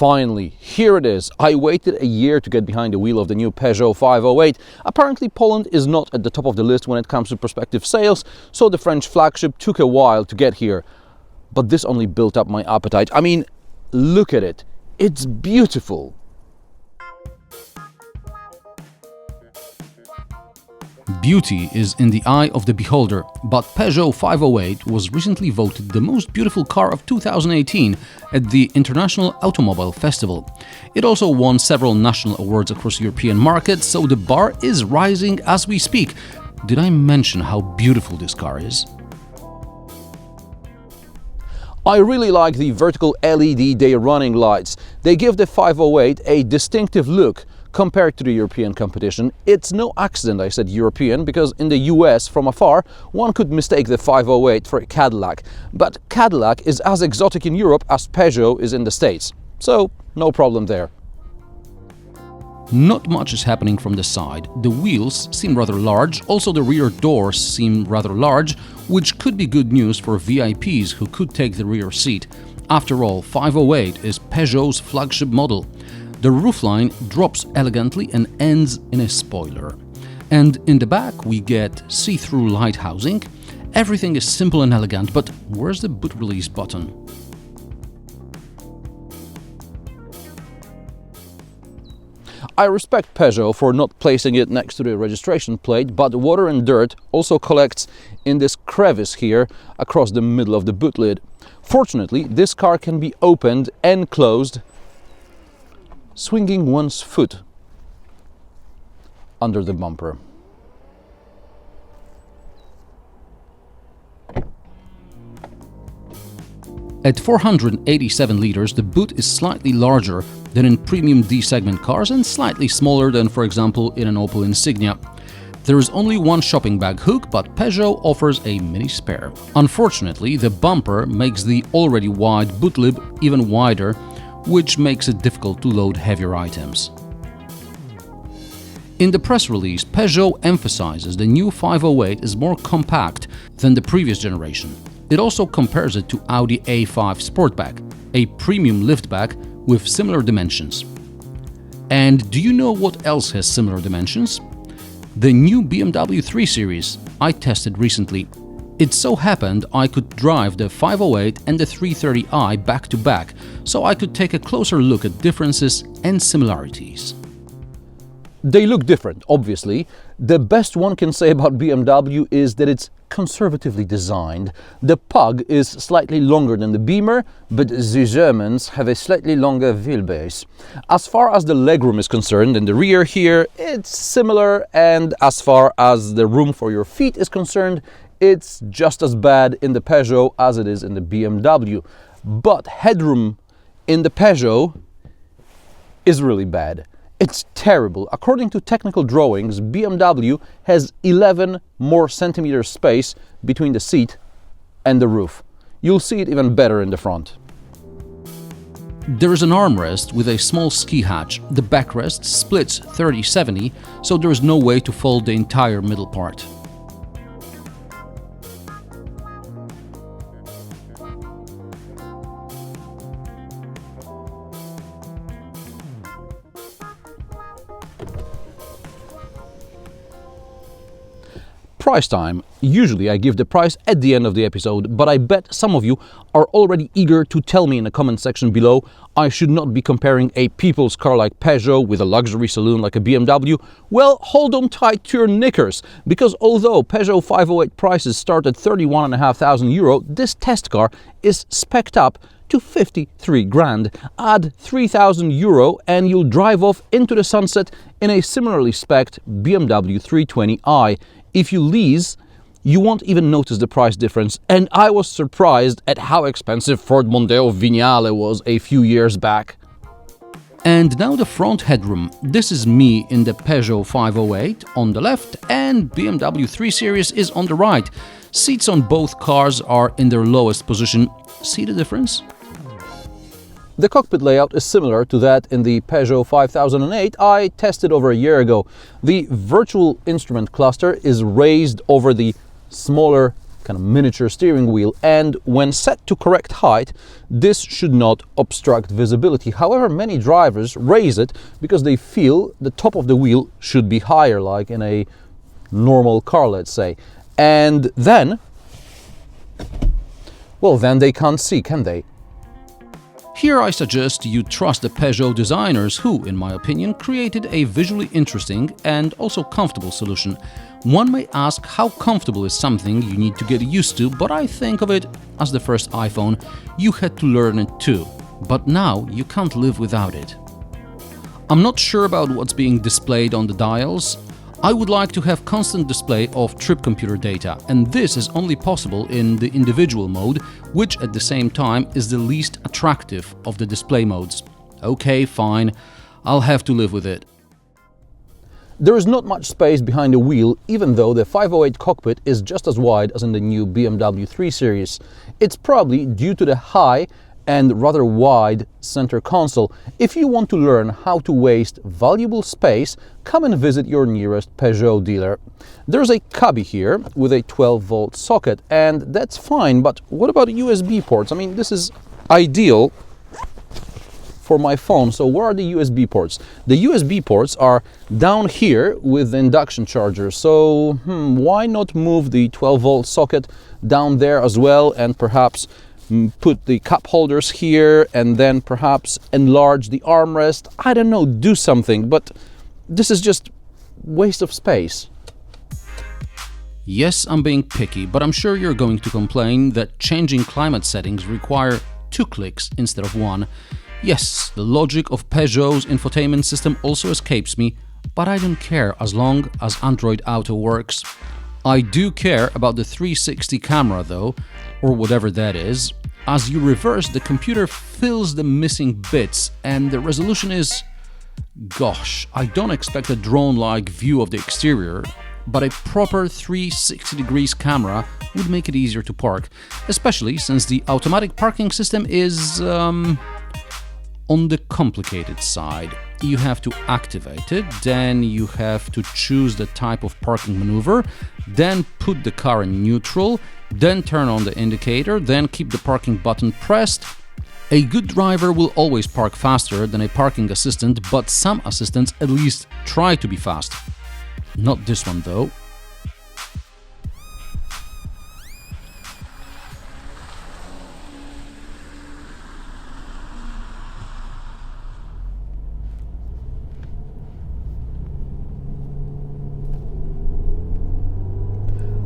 Finally, here it is. I waited a year to get behind the wheel of the new Peugeot 508. Apparently Poland is not at the top of the list when it comes to prospective sales, so the French flagship took a while to get here. But this only built up my appetite. I mean, look at it. It's beautiful. Beauty is in the eye of the beholder, but Peugeot 508 was recently voted the most beautiful car of 2018 at the International Automobile Festival. It also won several national awards across European markets, so the bar is rising as we speak. Did I mention how beautiful this car is? I really like the vertical LED day running lights. They give the 508 a distinctive look. Compared to the European competition. It's no accident I said European, because in the US from afar one could mistake the 508 for a Cadillac. But Cadillac is as exotic in Europe as Peugeot is in the States. So no problem there. Not much is happening from the side. The wheels seem rather large, also the rear doors seem rather large, which could be good news for VIPs who could take the rear seat. After all, 508 is Peugeot's flagship model. The roofline drops elegantly and ends in a spoiler. And in the back we get see-through light housing. Everything is simple and elegant, but where's the boot release button? I respect Peugeot for not placing it next to the registration plate, but water and dirt also collects in this crevice here across the middle of the boot lid. Fortunately, this car can be opened and closed, swinging one's foot under the bumper. At 487 liters, the boot is slightly larger than in premium D-segment cars and slightly smaller than, for example, in an Opel Insignia. There is only one shopping bag hook, but Peugeot offers a mini spare. Unfortunately, the bumper makes the already wide boot lid even wider, which makes it difficult to load heavier items. In the press release, Peugeot emphasizes the new 508 is more compact than the previous generation. It also compares it to Audi A5 Sportback, a premium liftback with similar dimensions. And do you know what else has similar dimensions? The new BMW 3 Series I tested recently. It so happened I could drive the 508 and the 330i back to back, so I could take a closer look at differences and similarities. They look different, obviously. The best one can say about BMW is that it's conservatively designed. The Pug is slightly longer than the Beamer, but the Germans have a slightly longer wheelbase. As far as the legroom is concerned, in the rear here, it's similar, and as far as the room for your feet is concerned, it's just as bad in the Peugeot as it is in the BMW. But headroom in the Peugeot is really bad. It's terrible. According to technical drawings, BMW has 11 more centimeters space between the seat and the roof. You'll see it even better in the front. There is an armrest with a small ski hatch. The backrest splits 30-70, so there is no way to fold the entire middle part. Price time. Usually I give the price at the end of the episode, but I bet some of you are already eager to tell me in the comment section below I should not be comparing a people's car like Peugeot with a luxury saloon like a BMW. Well, hold on tight to your knickers, because although Peugeot 508 prices start at €31,500, this test car is spec'd up to 53 grand. Add €3,000 and you'll drive off into the sunset in a similarly spec'd BMW 320i. If you lease, you won't even notice the price difference, and I was surprised at how expensive Ford Mondeo Vignale was a few years back. And now the front headroom. This is me in the Peugeot 508 on the left and BMW 3 Series is on the right. Seats on both cars are in their lowest position. See the difference? The cockpit layout is similar to that in the Peugeot 5008 I tested over a year ago. The virtual instrument cluster is raised over the smaller kind of miniature steering wheel, and when set to correct height, this should not obstruct visibility. However, many drivers raise it because they feel the top of the wheel should be higher, like in a normal car, let's say. And then, well, then they can't see, can they? Here I suggest you trust the Peugeot designers who, in my opinion, created a visually interesting and also comfortable solution. One may ask how comfortable is something you need to get used to, but I think of it as the first iPhone. You had to learn it too, but now you can't live without it. I'm not sure about what's being displayed on the dials. I would like to have constant display of trip computer data, and this is only possible in the individual mode, which at the same time is the least attractive of the display modes. Okay, fine, I'll have to live with it. There is not much space behind the wheel, even though the 508 cockpit is just as wide as in the new BMW 3 Series. It's probably due to the high and rather wide center console. If you want to learn how to waste valuable space, come and visit your nearest Peugeot dealer. There's a cubby here with a 12-volt socket, and that's fine, but what about USB ports? I mean, this is ideal for my phone. So where are the USB ports? The USB ports are down here with the induction charger. So why not move the 12-volt socket down there as well, and perhaps put the cup holders here, and then perhaps enlarge the armrest? I don't know, do something, but this is just waste of space. Yes, I'm being picky, but I'm sure you're going to complain that changing climate settings require 2 clicks instead of 1. Yes, the logic of Peugeot's infotainment system also escapes me, but I don't care as long as Android Auto works. I do care about the 360 camera though, or whatever that is. As you reverse, the computer fills the missing bits, and the resolution is... Gosh, I don't expect a drone-like view of the exterior, but a proper 360 degrees camera would make it easier to park, especially since the automatic parking system is on the complicated side. You have to activate it, then you have to choose the type of parking maneuver, then put the car in neutral, then turn on the indicator, then keep the parking button pressed. A good driver will always park faster than a parking assistant, but some assistants at least try to be fast. Not this one though.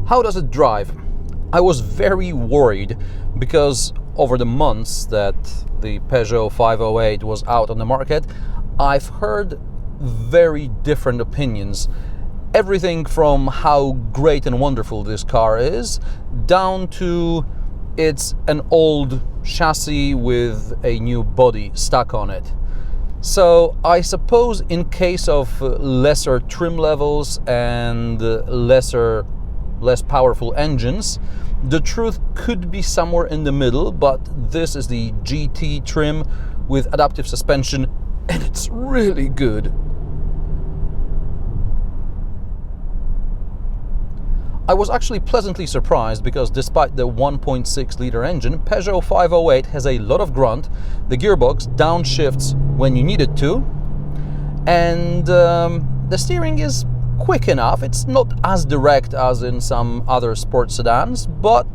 How does it drive? I was very worried because over the months that the Peugeot 508 was out on the market, I've heard very different opinions. Everything from how great and wonderful this car is, down to it's an old chassis with a new body stuck on it. So I suppose in case of lesser trim levels and less powerful engines, the truth could be somewhere in the middle, but this is the GT trim with adaptive suspension, and it's really good. I was actually pleasantly surprised because despite the 1.6 litre engine, Peugeot 508 has a lot of grunt, the gearbox downshifts when you need it to, and the steering is quick enough. It's not as direct as in some other sports sedans, but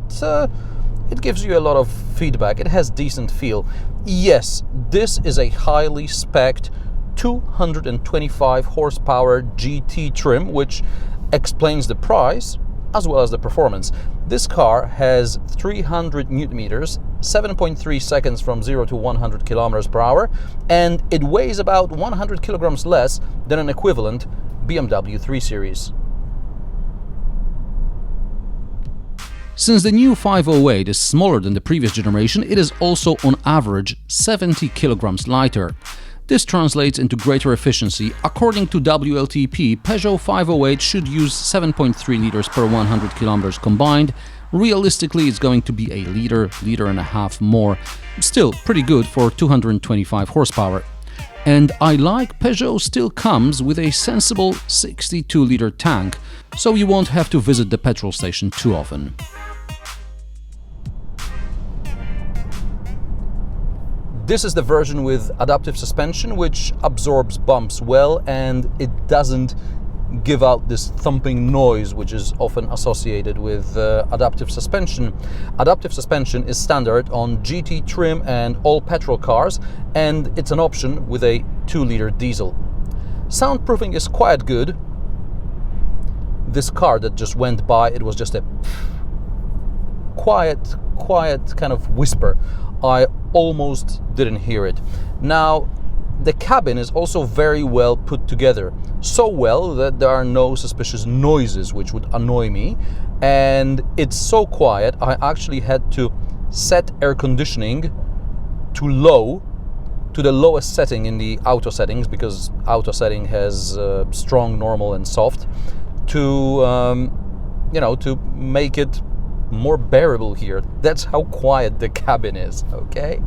it gives you a lot of feedback. It has decent feel. Yes, this is a highly spec'd 225 horsepower GT trim, which explains the price as well as the performance. This car has 300 Newton meters, 7.3 seconds from 0 to 100 kilometers per hour, and it weighs about 100 kilograms less than an equivalent BMW 3 Series. Since the new 508 is smaller than the previous generation, it is also on average 70 kilograms lighter. This translates into greater efficiency. According to WLTP, Peugeot 508 should use 7.3 liters per 100 kilometers combined. Realistically, it's going to be a liter and a half more. Still pretty good for 225 horsepower. And I like Peugeot still comes with a sensible 62-liter tank, so you won't have to visit the petrol station too often. This is the version with adaptive suspension, which absorbs bumps well, and it doesn't give out this thumping noise which is often associated with adaptive suspension. Adaptive suspension is standard on GT trim and all petrol cars, and it's an option with a 2-liter diesel. Soundproofing is quite good. This car that just went by, it was just a quiet kind of whisper. I almost didn't hear it. Now, the cabin is also very well put together. So well that there are no suspicious noises which would annoy me. And it's so quiet, I actually had to set air conditioning to low, to the lowest setting in the auto settings, because auto setting has strong, normal and soft, to to make it more bearable here. That's how quiet the cabin is, okay?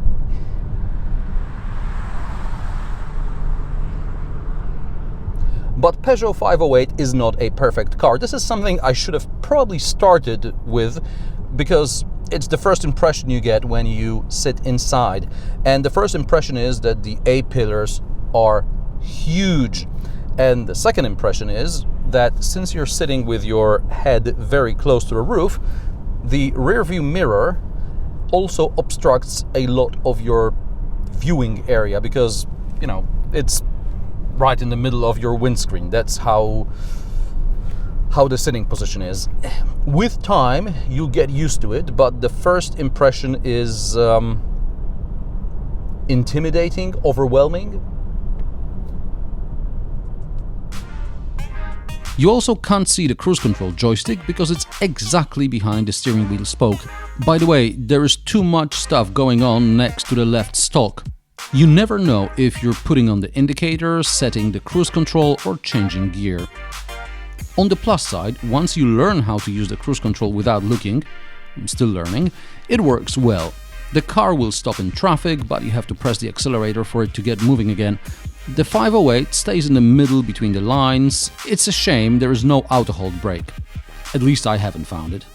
But Peugeot 508 is not a perfect car. This is something I should have probably started with, because it's the first impression you get when you sit inside. And the first impression is that the A-pillars are huge. And the second impression is that since you're sitting with your head very close to the roof, the rear view mirror also obstructs a lot of your viewing area, because, it's right in the middle of your windscreen. That's how the sitting position is. With time, you get used to it, but the first impression is intimidating, overwhelming. You also can't see the cruise control joystick because it's exactly behind the steering wheel spoke. By the way, there is too much stuff going on next to the left stalk. You never know if you're putting on the indicator, setting the cruise control or changing gear. On the plus side, once you learn how to use the cruise control without looking, I'm still learning, it works well. The car will stop in traffic, but you have to press the accelerator for it to get moving again. The 508 stays in the middle between the lines. It's a shame there is no auto-hold brake. At least I haven't found it.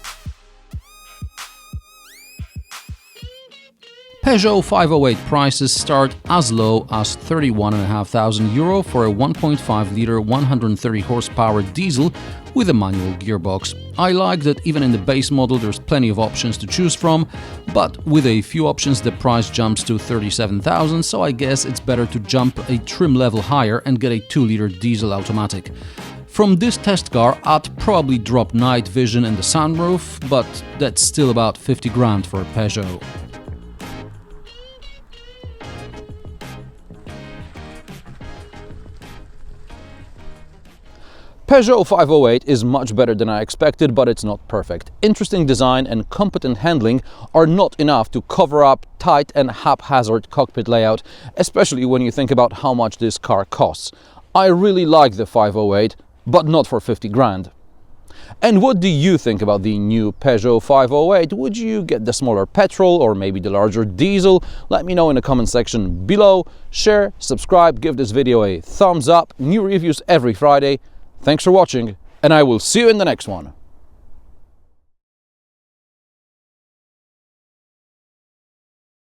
Peugeot 508 prices start as low as €31,500 for a 1.5-litre 130 horsepower diesel with a manual gearbox. I like that even in the base model there's plenty of options to choose from, but with a few options the price jumps to $37,000, so I guess it's better to jump a trim level higher and get a 2-liter diesel automatic. From this test car, I'd probably drop night vision and the sunroof, but that's still about 50 grand for a Peugeot. Peugeot 508 is much better than I expected, but it's not perfect. Interesting design and competent handling are not enough to cover up tight and haphazard cockpit layout, especially when you think about how much this car costs. I really like the 508, but not for 50 grand. And what do you think about the new Peugeot 508? Would you get the smaller petrol or maybe the larger diesel? Let me know in the comment section below. Share, subscribe, give this video a thumbs up. New reviews every Friday. Thanks for watching, and I will see you in the next one.